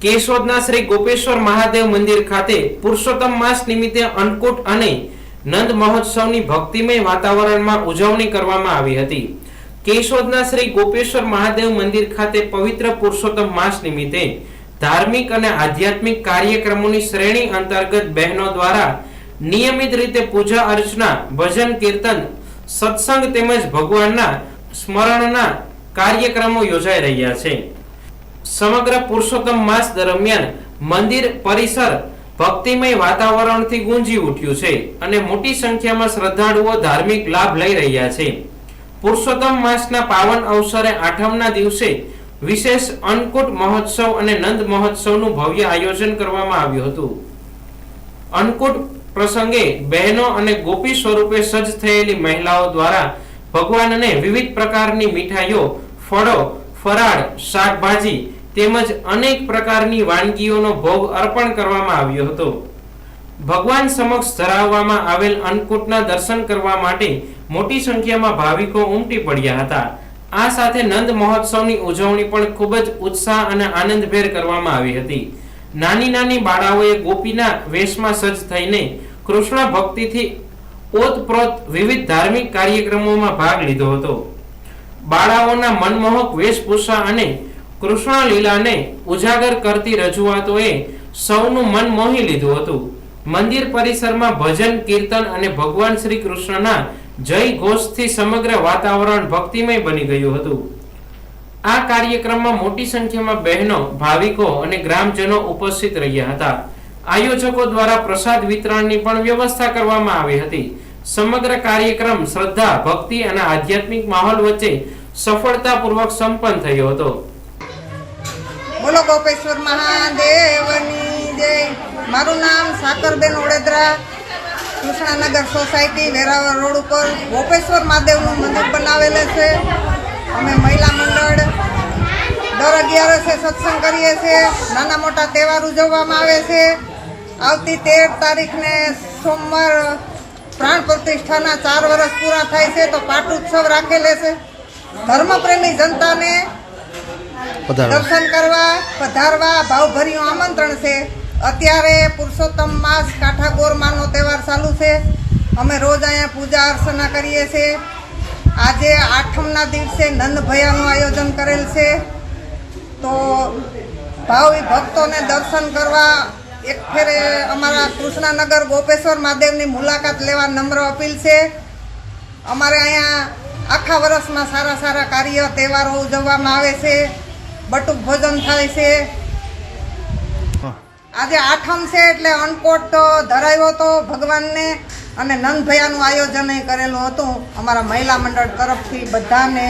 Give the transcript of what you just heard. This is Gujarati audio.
કેશોદના શ્રી ગોપેશ્વર મહાદેવ મંદિર ખાતે પુરુષોત્તમ માસ નિમિત્તે અન્નકૂટ અને નંદ મહોત્સવની ભક્તિમય વાતાવરણમાં ઉજવણી કરવામાં આવી હતી। કેશોદના શ્રી ગોપેશ્વર મહાદેવ મંદિર ખાતે પવિત્ર પુરુષોત્તમ માસ નિમિત્તે ધાર્મિક અને આધ્યાત્મિક કાર્યક્રમોની શ્રેણી અંતર્ગત બહેનો દ્વારા નિયમિત રીતે પૂજા અર્ચના, ભજન કીર્તન, સત્સંગ તેમજ ભગવાનના સ્મરણના કાર્યક્રમો યોજાઈ રહ્યા છે। સમગ્ર પુરુષોત્તમ માસ દરમિયાન મંદિર પરિસર ભક્તિમય વાતાવરણથી ગુંજી ઉઠ્યું છે અને મોટી સંખ્યામાં શ્રદ્ધાળુઓ ધાર્મિક લાભ લઈ રહ્યા છે। પુરુષોત્તમ માસના પાવન અવસરે આઠમના દિવસે વિશેષ અન્નકૂટ મહોત્સવ અને નંદ મહોત્સવનું ભવ્ય આયોજન કરવામાં આવ્યું હતું। અન્નકૂટ પ્રસંગે બહેનો અને ગોપી સ્વરૂપે સજ્જ થયેલી મહિલાઓ દ્વારા ભગવાનને વિવિધ પ્રકારની મીઠાઈઓ, ફળો, ફરાળ, શાકભાજી તેમજ અનેક પ્રકારની વાનગીઓનો ભોગ અર્પણ કરવામાં આવ્યો હતો। ભગવાન સમક્ષ ધરાવવામાં આવેલ અન્નકૂટના દર્શન કરવા માટે મોટી સંખ્યામાં ભાવિકો ઉમટી પડ્યા હતા। આ સાથે નંદ મહોત્સવની ઉજવણી પણ ખૂબ જ ઉત્સાહ અને આનંદભેર કરવામાં આવી હતી। નાની નાની બાળાઓએ ગોપીના વેશમાં સજ્જ થઈને કૃષ્ણ ભક્તિથી ઓતપ્રોત વિવિધ ધાર્મિક કાર્યક્રમોમાં ભાગ લીધો હતો। બાળાઓના મનમોહક વેશભૂષા અને કૃષ્ણ લીલાને ઉજાગર કરતી રજૂઆતોએ સૌનું મન મોહી લીધું હતું। મંદિર પરિસરમાં ભજન, કીર્તન અને ભગવાન શ્રી કૃષ્ણના જય ઘોષથી સમગ્ર વાતાવરણ ભક્તિમય બની ગયું હતું। આ કાર્યક્રમમાં મોટી સંખ્યામાં બહેનો, ભાવિકો અને ગ્રામજનો ઉપસ્થિત રહ્યા હતા। આયોજકો દ્વારા પ્રસાદ વિતરણની પણ વ્યવસ્થા કરવામાં આવી હતી। સમગ્ર કાર્યક્રમ શ્રદ્ધા, ભક્તિ અને આધ્યાત્મિક માહોલ વચ્ચે સફળતાપૂર્વક સંપન્ન થયો હતો। બોલો ગોપેશ્વર મહાદેવની જય। મારું નામ સાકરબેન ઓળેદરા, કૃષ્ણનગર સોસાયટી, વેરાવળ રોડ ઉપર ગોપેશ્વર મહાદેવનું મંદિર બનાવેલું છે। અમે મહિલા મંડળ દર 11 સત્સંગ કરીએ છીએ। નાના મોટા તહેવાર ઉજવવામાં આવે છે। આવતી 13 તારીખને સોમવાર પ્રાણ પ્રતિષ્ઠાના 4 વર્ષ પૂરા થાય છે, તો પાટોત્સવ રાખેલે છે। ધર્મપ્રેમી જનતાને દર્શન કરવા પધારવા ભાવભર્યું આમંત્રણ છે। અત્યારે પુરુષોત્તમ માસ કાઠાગોરમાનો તહેવાર ચાલુ છે। અમે રોજ અહીંયા પૂજા અર્ચના કરીએ છીએ। આજે આઠમના દિવસે નંદ ભયાનું આયોજન કરેલ છે, તો ભાવિ ભક્તોને દર્શન કરવા એક ફેરે અમારા કૃષ્ણનગર ગોપેશ્વર મહાદેવની મુલાકાત લેવા નમ્ર અપીલ છે। અમારે અહીંયા આખા વર્ષમાં સારા સારા કાર્ય, તહેવારો ઉજવવામાં આવે છે। બટુક ભોજન થાય છે। આજે આઠમ છે એટલે અન્નકૂટ ધરાવ્યો હતો ભગવાનને, અને નંદ ભયાનું આયોજન કરેલું હતું અમારા મહિલા મંડળ તરફથી બધાને।